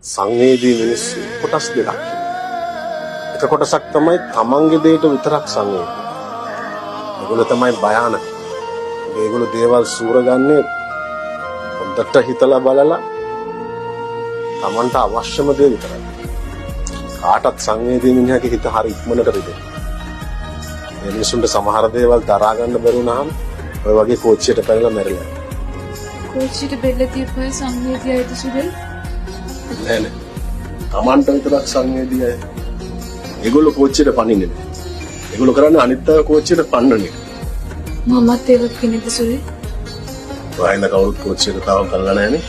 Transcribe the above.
සංවේදී මිනිස්සු කොටස් දෙකක්. එක කොටසක් තමයි තමන්ගේ දෙයට විතරක් සංවේදී. ඒගොල්ලෝ තමයි භයානක. ඒගොල්ලෝ දේවල් සූරගන්නේ හොඳට හිතලා බලලා තමන්ට අවශ්‍යම දේ විතරයි. කාටත් සංවේදී මිනිහගේ හිත හරි ඉක්මනට රිදෙනවා. මේ මිනිසුන්ට සමහර දේවල් දරා ගන්න බැරි වුණාම ඔය වගේ කෝච්චියට පැනලා මැරෙනවා. කෝච්චියට බෙල්ල තියපුවා සංවේදීයිද සුබෙල්? නෑ නෑ. තමන්ට විතරක් සංවේදී අය. ඒගොල්ලෝ කෝච්චියට පනින්නේ නෑ. ඒගොල්ලෝ කරන්නේ අනිත් අය කෝච්චියට පන්නන එක. මමත් ඒක කෙනෙක්ද සුබෙල්? වයින්ද කවුරුත් කෝච්චියට තාම කරලා නෑනේ.